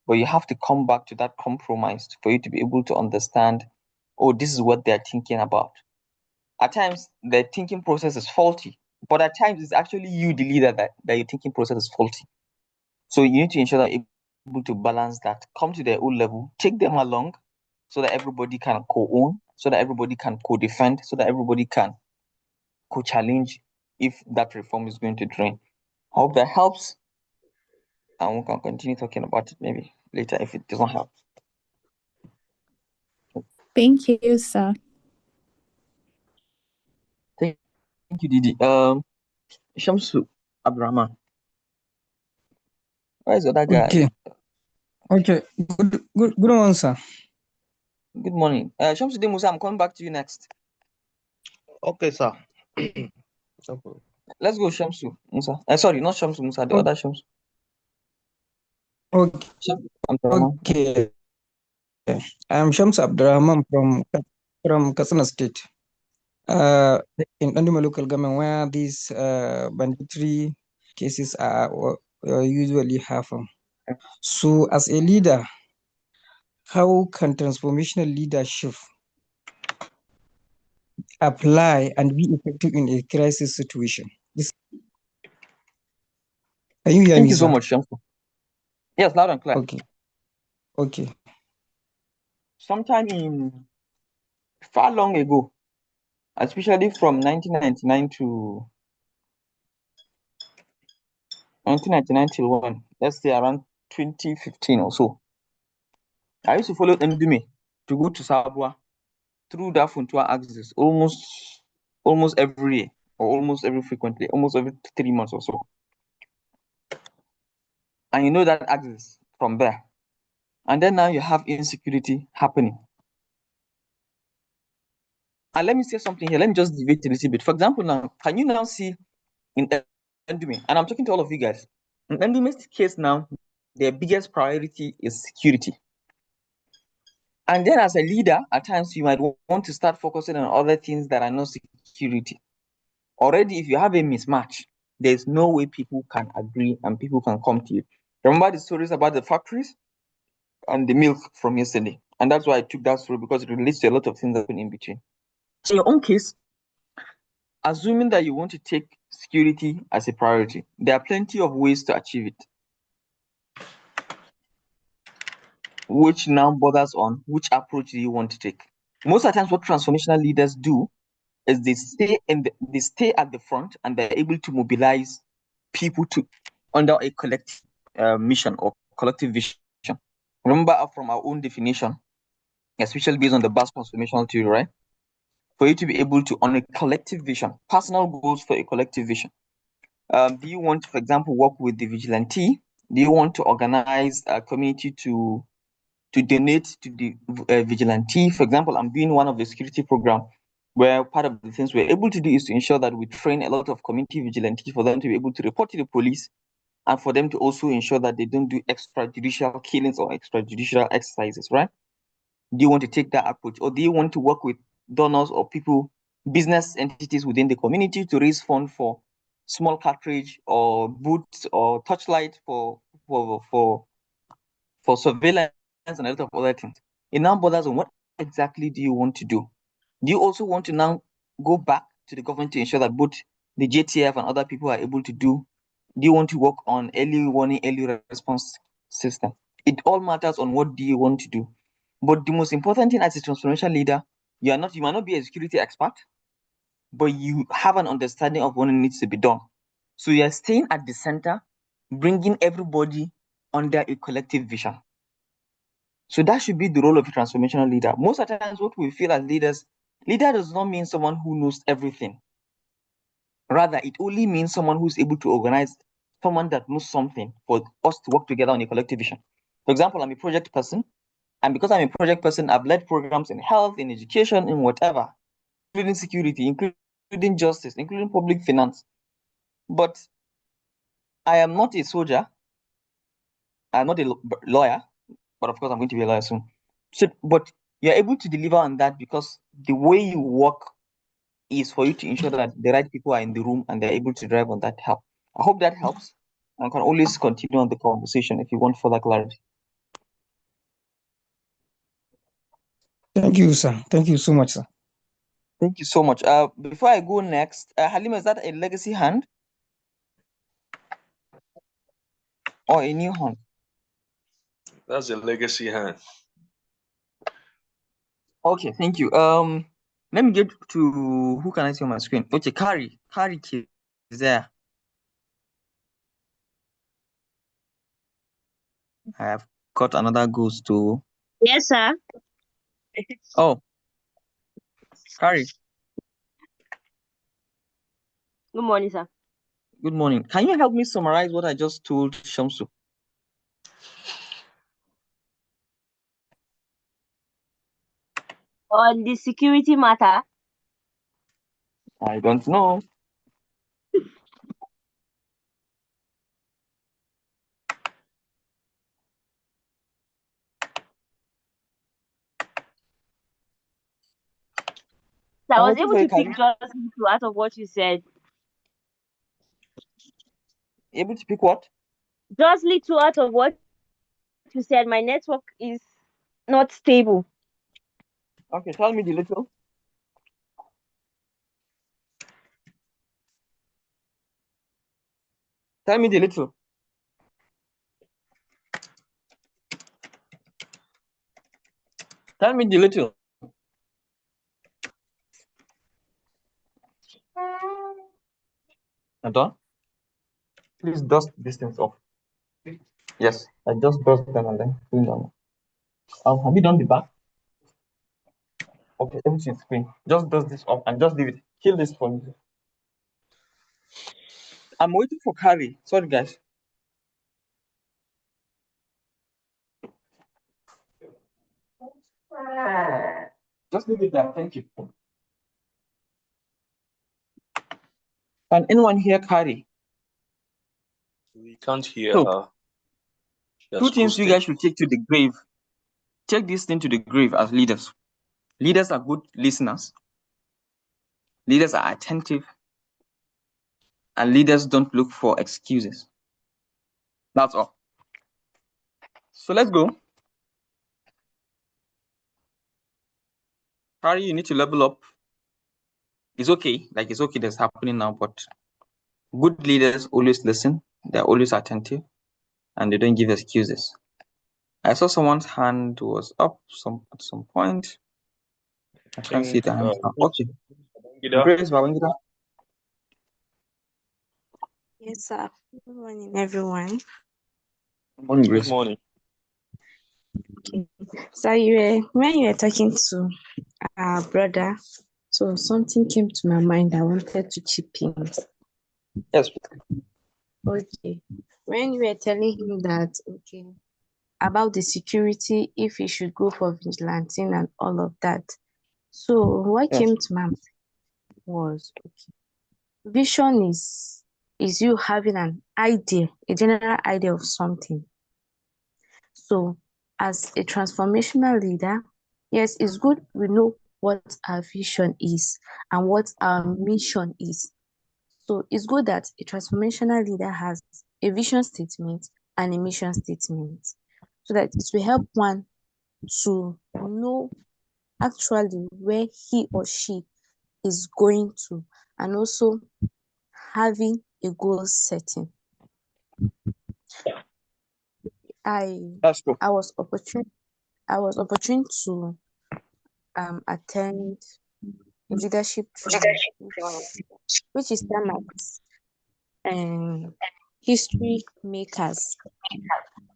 [SPEAKER 5] but you have to come back to that compromise for you to be able to understand, oh, this is what they're thinking about. At times, the thinking process is faulty, but at times it's actually you, the leader, that your thinking process is faulty. So you need to ensure that you're able to balance that, come to their own level, take them along so that everybody can co-own, so that everybody can co-defend, so that everybody can co-challenge if that reform is going to drain. I hope that helps, and we can continue talking about it maybe later if it doesn't help.
[SPEAKER 9] Thank you, sir.
[SPEAKER 5] Thank you, Didi. Shamsu Abdurrahman. Where is the other guy?
[SPEAKER 10] Okay. Okay. Good morning, sir.
[SPEAKER 5] Good morning. Shamsuddin Musa, I'm coming back to you next.
[SPEAKER 3] Okay, sir.
[SPEAKER 5] Let's go, Shamsu Musa. Sorry, not Shamsu Musa, the other Shamsu.
[SPEAKER 10] Okay. Okay. I'm Shams Abdurrahman from Katsina State. In Anduma local government, where these banditry cases are usually happen. So, as a leader, how can transformational leadership apply and be effective in a crisis situation? Can you hear
[SPEAKER 5] Thank
[SPEAKER 10] me,
[SPEAKER 5] you so
[SPEAKER 10] sir?
[SPEAKER 5] much, Shamsu. Yes, loud and clear.
[SPEAKER 10] Okay. Okay.
[SPEAKER 5] Sometime in far long ago, especially from 1999 to 1999 till when? Let's say around 2015 or so. I used to follow Ndume to go to Sabwa through that Funtua axis almost every year, or almost every frequently, almost every 3 months or so. And you know that axis from there. And then now you have insecurity happening. And let me say something here. Let me just deviate a little bit. For example, now, can you now see in Ndume, and I'm talking to all of you guys, in Ndume's case now, their biggest priority is security. And then as a leader, at times you might want to start focusing on other things that are not security. Already, if you have a mismatch, there's no way people can agree and people can come to you. Remember the stories about the factories and the milk from yesterday? And that's why I took that story, because it relates to a lot of things that happen in between. So in your own case, assuming that you want to take security as a priority, there are plenty of ways to achieve it, which now borders on which approach do you want to take. Most of the times, what transformational leaders do is they stay at the front and they're able to mobilize people to under a collective mission or collective vision. Remember from our own definition, especially based on the BAS transformational theory, right? For you to be able to, on a collective vision, personal goals for a collective vision. Do you want, for example, work with the vigilante? Do you want to organize a community to donate to the vigilante? For example, I'm doing one of the security program where part of the things we're able to do is to ensure that we train a lot of community vigilantes for them to be able to report to the police, and for them to also ensure that they don't do extrajudicial killings or extrajudicial exercises, right? Do you want to take that approach, or do you want to work with donors or people, business entities within the community to raise funds for small cartridge or boots or torchlight for surveillance and a lot of other things? It now borders on what exactly do you want to do. Do you also want to now go back to the government to ensure that both the JTF and other people are able to do? Do you want to work on early warning, early response system? It all matters on what do you want to do. But the most important thing as a transformation leader, you might not be a security expert, but you have an understanding of what needs to be done. So you are staying at the center, bringing everybody under a collective vision. So that should be the role of a transformational leader. Most of the times, what we feel as leaders, leader does not mean someone who knows everything. Rather, it only means someone who's able to organize, someone that knows something for us to work together on a collective vision. For example, I'm a project person, and because I'm a project person, I've led programs in health, in education, in whatever, including security, including justice, including public finance. But I am not a soldier. I'm not a lawyer, but of course I'm going to be a lawyer soon. So, but you're able to deliver on that because the way you work is for you to ensure that the right people are in the room and they're able to drive on that help. I hope that helps. I can always continue on the conversation if you want further clarity.
[SPEAKER 10] Thank you, sir. Thank you so much, sir.
[SPEAKER 5] Thank you so much. Before I go next, Halima, is that a legacy hand or a new hand?
[SPEAKER 2] That's a legacy hand.
[SPEAKER 5] Okay, thank you. Let me get to who can I see on my screen? Okay, Kari is there. I have got another ghost too.
[SPEAKER 11] Yes, sir.
[SPEAKER 5] Oh, Kari,
[SPEAKER 11] Good morning, sir.
[SPEAKER 5] good morning. Can you help me summarize what I just told Shamsu?
[SPEAKER 11] On the security matter,
[SPEAKER 5] I don't know.
[SPEAKER 11] I
[SPEAKER 5] I'm
[SPEAKER 11] was
[SPEAKER 5] waiting
[SPEAKER 11] able
[SPEAKER 5] for you,
[SPEAKER 11] to pick
[SPEAKER 5] Kari.
[SPEAKER 11] just little out of what you said.
[SPEAKER 5] Able to pick what?
[SPEAKER 11] Just little out of what you said. My network is not stable.
[SPEAKER 5] Okay, tell me the little. Tell me the little. Tell me the little. Anton, please dust these things off. Yes, I just dust them and then clean them. Have you done the back? Okay, everything is clean. Just dust this off and just leave it. Kill this for me. I'm waiting for Kari. Sorry, guys. Just leave it there. Thank you. Can anyone hear Kari?
[SPEAKER 2] We can't hear
[SPEAKER 5] So,
[SPEAKER 2] her.
[SPEAKER 5] Two
[SPEAKER 2] That's
[SPEAKER 5] things you
[SPEAKER 2] boosted.
[SPEAKER 5] guys should take to the grave. Take this thing to the grave as leaders. Leaders are good listeners. Leaders are attentive. And leaders don't look for excuses. That's all. So let's go. Harry, you need to level up. It's okay. Like, it's okay that's happening now, but good leaders always listen. They're always attentive. And they don't give excuses. I saw someone's hand was up at some point. I
[SPEAKER 2] I
[SPEAKER 5] can't see
[SPEAKER 2] think
[SPEAKER 5] the hand now.
[SPEAKER 2] Prince
[SPEAKER 5] Okay.
[SPEAKER 2] Babangida.
[SPEAKER 5] Grace Babangida.
[SPEAKER 12] Yes, sir. Good morning, everyone.
[SPEAKER 5] Morning,
[SPEAKER 2] Good
[SPEAKER 5] Grace.
[SPEAKER 2] morning.
[SPEAKER 12] Okay. So when you were talking to our brother, so something came to my mind. I wanted to chip in.
[SPEAKER 5] Yes.
[SPEAKER 12] Okay. When you were telling him that, okay, about the security, if he should go for vigilante and all of that. So what
[SPEAKER 5] Yes.
[SPEAKER 12] came to my mind was, okay, vision is you having an idea, a general idea of something. So, as a transformational leader, yes, it's good we know what our vision is and what our mission is. So, it's good that a transformational leader has a vision statement and a mission statement so that it will help one to know actually where he or she is going to, and also having a goal setting. I
[SPEAKER 5] That's true.
[SPEAKER 12] I was opportune to attend a leadership training, which is done at history makers.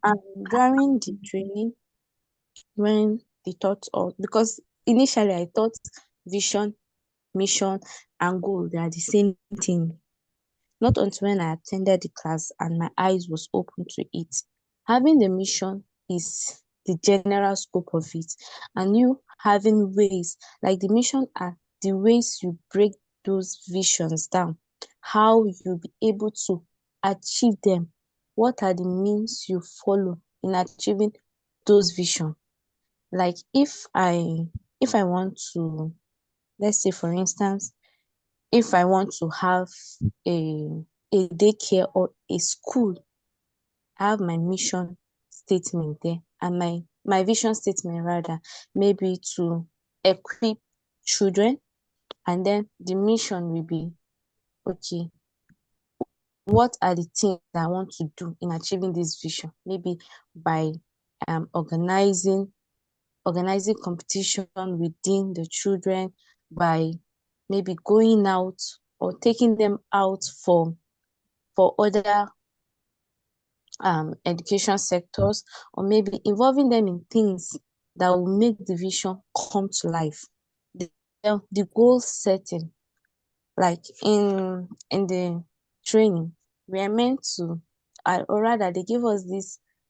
[SPEAKER 12] And during the training, when they taught us, because initially I thought vision, mission, and goal they are the same thing. Not until when I attended the class and my eyes was open to it. Having the mission is the general scope of it, and you having ways, like the mission are the ways you break those visions down, how you'll be able to achieve them, what are the means you follow in achieving those visions. Like if I want to, let's say for instance, if I want to have a daycare or a school, I have my mission statement there, and my vision statement rather, maybe to equip children, and then the mission will be, okay, what are the things that I want to do in achieving this vision? Maybe by organizing competition within the children, by maybe going out or taking them out for other education sectors, or maybe involving them in things that will make the vision come to life. The goal setting, like in the training, we are meant to, or rather they give us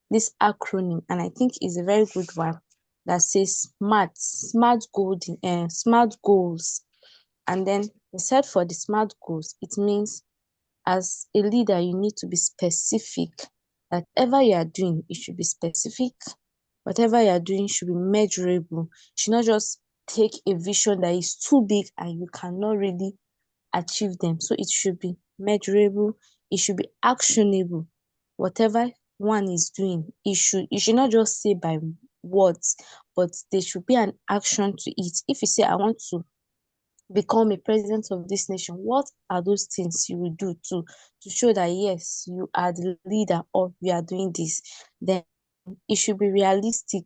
[SPEAKER 12] this acronym, and I think it's a very good one, that says smart goals. And then they said for the smart goals, it means as a leader, you need to be specific. Whatever you are doing, it should be specific. Whatever you are doing should be measurable. You should not just take a vision that is too big and you cannot really achieve them. So it should be measurable. It should be actionable. Whatever one is doing, you should not just say by words, but there should be an action to it. If you say, I want to become a president of this nation, what are those things you will do to show that yes, you are the leader or you are doing this? Then it should be realistic.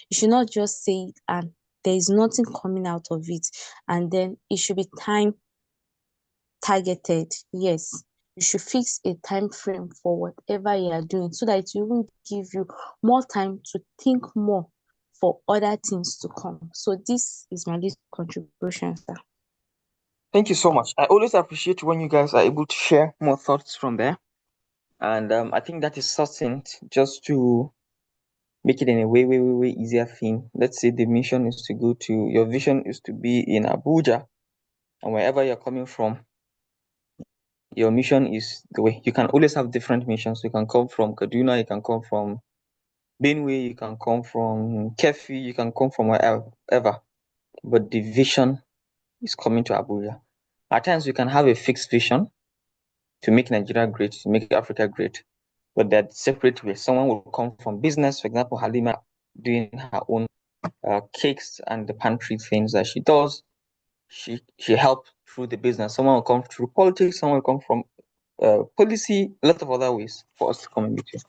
[SPEAKER 12] You should not just say it and there is nothing coming out of it. And then it should be time targeted. Yes, you should fix a time frame for whatever you are doing so that it will give you more time to think more for other things to come. So this is my little contribution, sir.
[SPEAKER 5] Thank you so much. I always appreciate when you guys are able to share more thoughts from there. And I think that is succinct, just to make it in a way easier thing. Let's say the mission is to go to, your vision is to be in Abuja, and wherever you're coming from, your mission is the way. You can always have different missions. You can come from Kaduna, you can come from Benue, you can come from Kefi, you can come from wherever, but the vision is coming to Abuja. At times, we can have a fixed vision to make Nigeria great, to make Africa great, but that separate ways. Someone will come from business, for example, Halima doing her own cakes and the pantry things that she does. She helped through the business. Someone will come through politics. Someone will come from policy. A lot of other ways for us to come in between.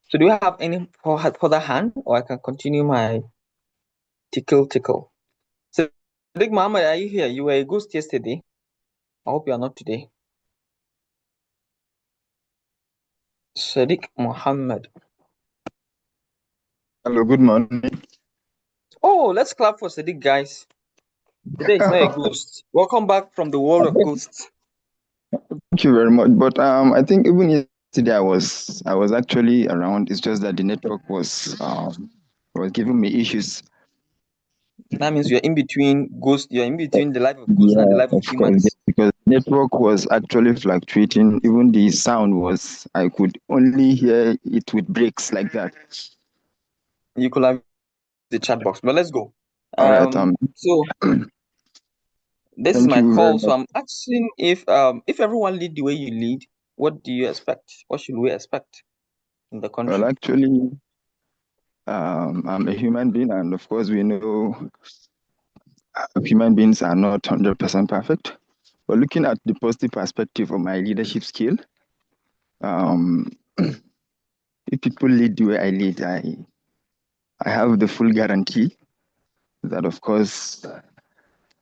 [SPEAKER 5] So, do you have any further hand, or I can continue my tickle? So, Sadiq Muhammad, are you here? You were a ghost yesterday. I hope you are not today. Sadiq Muhammad.
[SPEAKER 13] Hello, good morning.
[SPEAKER 5] Oh, let's clap for Sadiq, guys. Today is not a ghost. Welcome back from the world of ghosts.
[SPEAKER 13] Thank you very much. But I think even yesterday I was actually around. It's just that the network was giving me issues.
[SPEAKER 5] That means you're in between ghosts. You're in between the life of ghosts and the
[SPEAKER 13] Yeah,
[SPEAKER 5] life of
[SPEAKER 13] of course,
[SPEAKER 5] humans.
[SPEAKER 13] because network was actually fluctuating. Even the sound was, I could only hear it with breaks like that.
[SPEAKER 5] You could have the chat box, but let's go.
[SPEAKER 13] All right.
[SPEAKER 5] So this is
[SPEAKER 13] Thank
[SPEAKER 5] my
[SPEAKER 13] you very
[SPEAKER 5] call.
[SPEAKER 13] much.
[SPEAKER 5] So I'm asking if everyone lead the way you lead, what do you expect? What should we expect in the country?
[SPEAKER 13] Well, actually, I'm a human being, and of course, we know human beings are not 100% perfect. But looking at the positive perspective of my leadership skill, if people lead the way I lead, I have the full guarantee that, of course,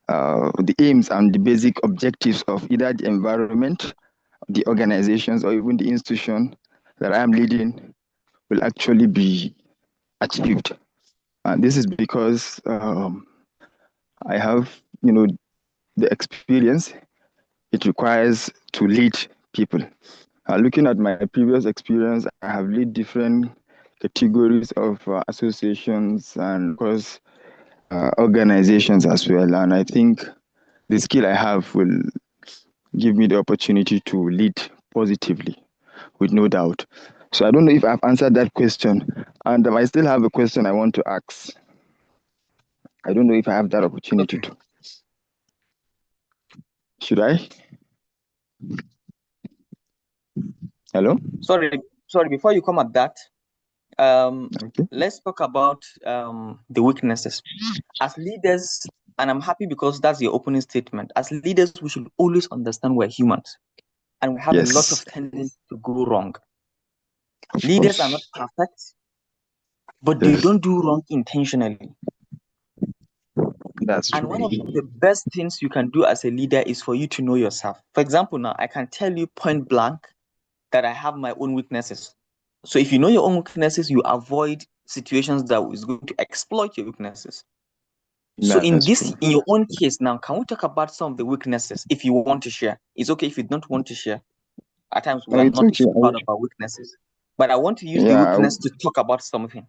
[SPEAKER 13] the aims and the basic objectives of either the environment, the organizations, or even the institution that I am leading will actually be achieved. And this is because I have, the experience it requires to lead people. Looking at my previous experience, I have led different categories of associations and, of course, organizations as well. And I think the skill I have will give me the opportunity to lead positively, with no doubt. So I don't know if I've answered that question. And I still have a question I want to ask. I don't know if I have that opportunity to. Should I? Hello?
[SPEAKER 5] Sorry. Before you come at that,
[SPEAKER 13] Okay.
[SPEAKER 5] let's talk about the weaknesses. As leaders, and I'm happy because that's your opening statement. As leaders, we should always understand we're humans, and we have a lot of tendency to go wrong.
[SPEAKER 13] Of
[SPEAKER 5] Leaders are not
[SPEAKER 13] course.
[SPEAKER 5] perfect, but they
[SPEAKER 13] Yes.
[SPEAKER 5] don't do wrong intentionally.
[SPEAKER 13] That's
[SPEAKER 5] And
[SPEAKER 13] true.
[SPEAKER 5] one of the best things you can do as a leader is for you to know yourself. For example, now I can tell you point blank that I have my own weaknesses. So if you know your own weaknesses, you avoid situations that is going to exploit your weaknesses. So in your own case now, can we talk about some of the weaknesses if you want to share? It's okay if you don't want to share. At times we are
[SPEAKER 13] It's
[SPEAKER 5] not
[SPEAKER 13] okay.
[SPEAKER 5] proud of our weaknesses. But I want to use the
[SPEAKER 13] Yeah,
[SPEAKER 5] weakness to talk about something.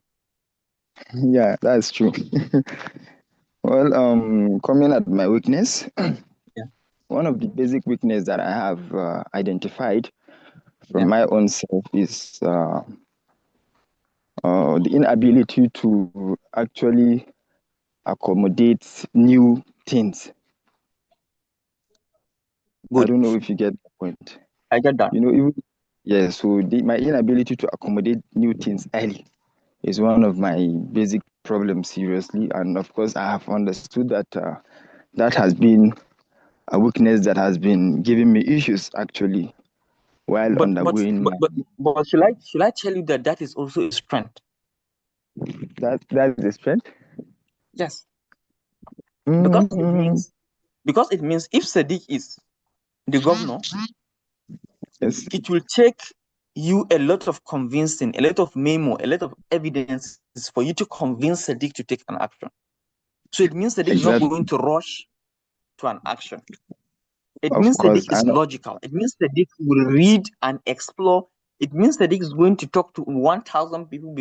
[SPEAKER 13] yeah, that's true. Well, coming at my weakness,
[SPEAKER 5] Yeah.
[SPEAKER 13] one of the basic weakness that I have identified from
[SPEAKER 5] Yeah.
[SPEAKER 13] my own self is the inability to actually accommodate new things. I
[SPEAKER 5] Good.
[SPEAKER 13] don't know if you get the point.
[SPEAKER 5] I get that.
[SPEAKER 13] So my inability to accommodate new things early is one of my basic problems, seriously. And of course, I have understood that that has been a weakness that has been giving me issues actually while
[SPEAKER 5] But
[SPEAKER 13] undergoing my.
[SPEAKER 5] should I tell you that is also a strength?
[SPEAKER 13] That is a strength.
[SPEAKER 5] Yes.
[SPEAKER 13] Mm-hmm.
[SPEAKER 5] Because it means if Sadiq is the governor,
[SPEAKER 13] Yes.
[SPEAKER 5] it will take you a lot of convincing, a lot of memo, a lot of evidence for you to convince Sadiq to take an action. So it means Sadiq is not going to rush to an action. It means Sadiq is logical. It means Sadiq will read and explore. It means Sadiq is going to talk to 1,000 people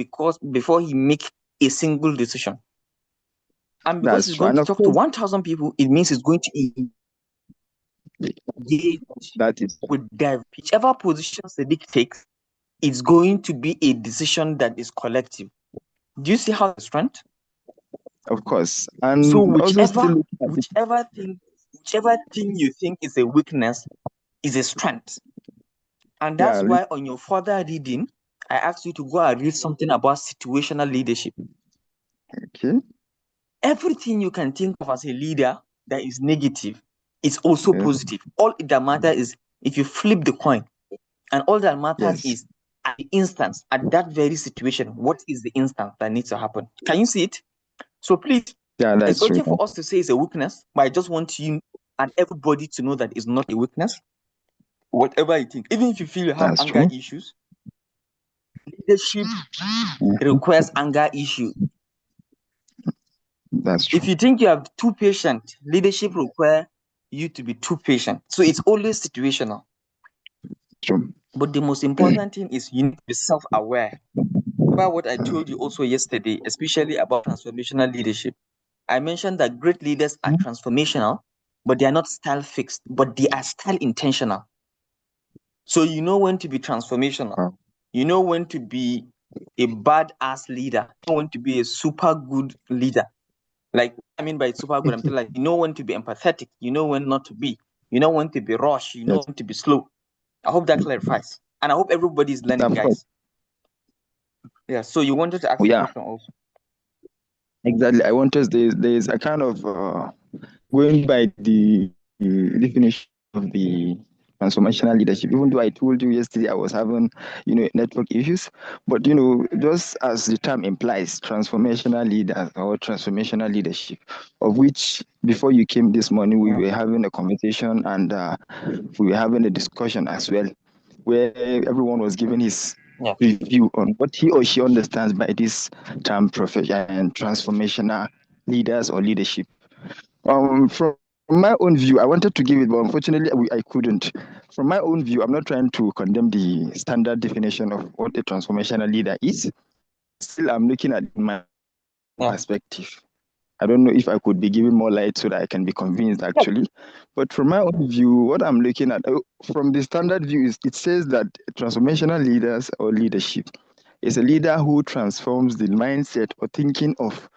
[SPEAKER 5] before he make a single decision. And because he's going to talk to 1,000 people, it means he's going to engage with them. Whichever position Sadiq takes, it's going to be a decision that is collective. Do you see how it's strength?
[SPEAKER 13] Of course.
[SPEAKER 5] So
[SPEAKER 13] And also still looking at it.
[SPEAKER 5] whichever thing you think is a weakness is a strength. And that's
[SPEAKER 13] Yeah,
[SPEAKER 5] why on your further reading, I asked you to go and read something about situational leadership.
[SPEAKER 13] okay.
[SPEAKER 5] Everything you can think of as a leader that is negative is also positive. All that matters is if you flip the coin, and all that matters is at the instance, at that very situation, what is the instance that needs to happen? Can you see it? So please,
[SPEAKER 13] Yeah,
[SPEAKER 5] it's
[SPEAKER 13] that's
[SPEAKER 5] okay
[SPEAKER 13] true.
[SPEAKER 5] for us to say it's a weakness, but I just want you and everybody to know that it's not a weakness. Whatever you think, even if you feel you have
[SPEAKER 13] That's
[SPEAKER 5] anger
[SPEAKER 13] true.
[SPEAKER 5] issues, leadership requires anger issue.
[SPEAKER 13] That's true.
[SPEAKER 5] If you think you have too patient, leadership require you to be too patient. So it's always situational.
[SPEAKER 13] True.
[SPEAKER 5] But the most important thing is you need to be self-aware. About what I told you also yesterday, especially about transformational leadership. I mentioned that great leaders are transformational, but they are not style fixed, but they are style intentional. So you know when to be transformational. You know when to be a badass leader. You know when to be a super good leader. Like I mean by super good, I'm telling like you know when to be empathetic. You know when not to be. You know when to be rush. You know when to be slow. I hope that clarifies, and I hope everybody is learning,
[SPEAKER 13] Of course.
[SPEAKER 5] guys. Yeah. So you wanted to ask a
[SPEAKER 13] Yeah,
[SPEAKER 5] question also.
[SPEAKER 13] exactly. I wanted there's a kind of going by the definition of the transformational leadership. Even though I told you yesterday I was having, network issues, but just as the term implies, transformational leaders or transformational leadership, of which before you came this morning we were having a conversation and we were having a discussion as well, where everyone was giving his review on what he or she understands by this term profession and transformational leaders or leadership. From my own view, I wanted to give it, but unfortunately, I couldn't. From my own view, I'm not trying to condemn the standard definition of what a transformational leader is. Still, I'm looking at my perspective. I don't know if I could be given more light so that I can be convinced actually. But from my own view, what I'm looking at from the standard view is it says that transformational leaders or leadership is a leader who transforms the mindset or thinking of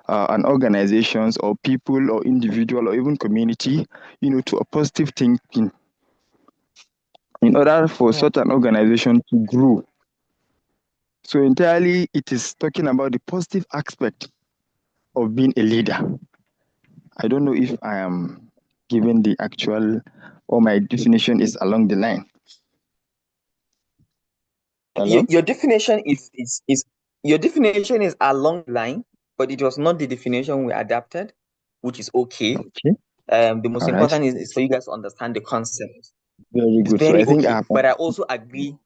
[SPEAKER 13] an organizations or people or individual or even community, to a positive thinking in order for such an organization to grow. So entirely, it is talking about the positive aspect of being a leader. I don't know if I am given the actual or my definition is along the line. Hello?
[SPEAKER 5] Your definition is your definition is along the line, but it was not the definition we adapted, which is okay. The most important is for you guys to understand the concept.
[SPEAKER 13] Very
[SPEAKER 5] It's
[SPEAKER 13] good. So
[SPEAKER 5] very
[SPEAKER 13] I think I
[SPEAKER 5] okay.
[SPEAKER 13] have.
[SPEAKER 5] But I also agree.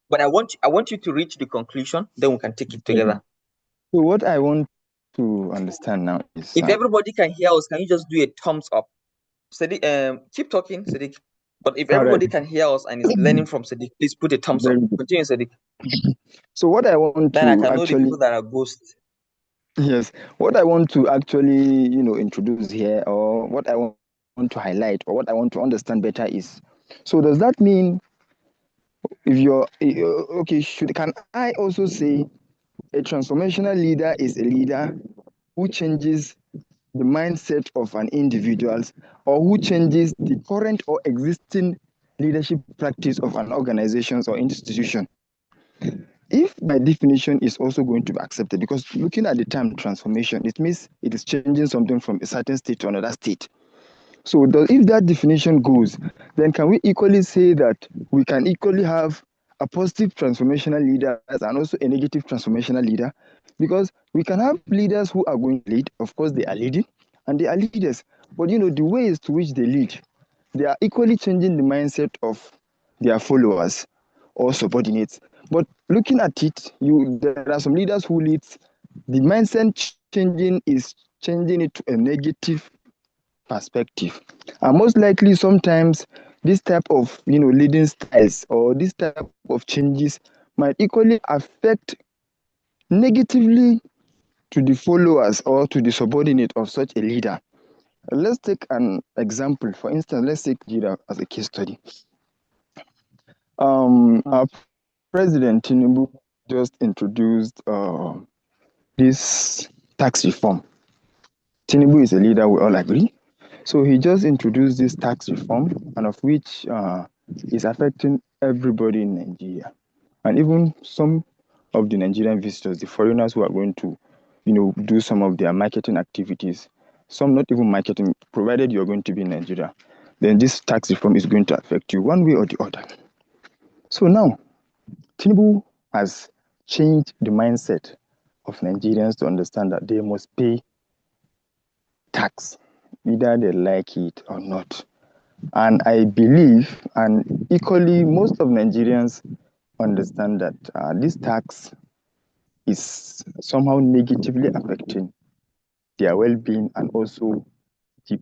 [SPEAKER 5] But I want you to reach the conclusion, then we can take it together.
[SPEAKER 13] So what I want to understand now is
[SPEAKER 5] If everybody can hear us, can you just do a thumbs up? Sadiq, keep talking, Sadiq. But if everybody can hear us and is learning from Sadiq, please put a thumbs up. Continue, Sadiq.
[SPEAKER 13] So what I want
[SPEAKER 5] then I
[SPEAKER 13] to
[SPEAKER 5] can know the
[SPEAKER 13] actually
[SPEAKER 5] people that are ghosts.
[SPEAKER 13] Yes, what I want to actually, introduce here, or what I want to highlight, or what I want to understand better is, so does that mean if okay, can I also say a transformational leader is a leader who changes the mindset of an individual or who changes the current or existing leadership practice of an organization or institution? If my definition is also going to be accepted, because looking at the term transformation, it means it is changing something from a certain state to another state. So if that definition goes, then can we equally say that we can equally have a positive transformational leader and also a negative transformational leader? Because we can have leaders who are going to lead, of course they are leading, and they are leaders. But the ways to which they lead, they are equally changing the mindset of their followers or subordinates. But looking at it, there are some leaders who lead, the mindset changing is changing it to a negative perspective. And most likely sometimes this type of leading styles or this type of changes might equally affect negatively to the followers or to the subordinate of such a leader. Let's take an example. For instance, let's take leader as a case study. Our President Tinubu just introduced this tax reform. Tinubu is a leader, we all agree. So he just introduced this tax reform, and of which is affecting everybody in Nigeria. And even some of the Nigerian visitors, the foreigners who are going to, do some of their marketing activities, some not even marketing, provided you're going to be in Nigeria, then this tax reform is going to affect you one way or the other. So now, Tinubu has changed the mindset of Nigerians to understand that they must pay tax, either they like it or not. And I believe, and equally, most of Nigerians understand that this tax is somehow negatively affecting their well being and also the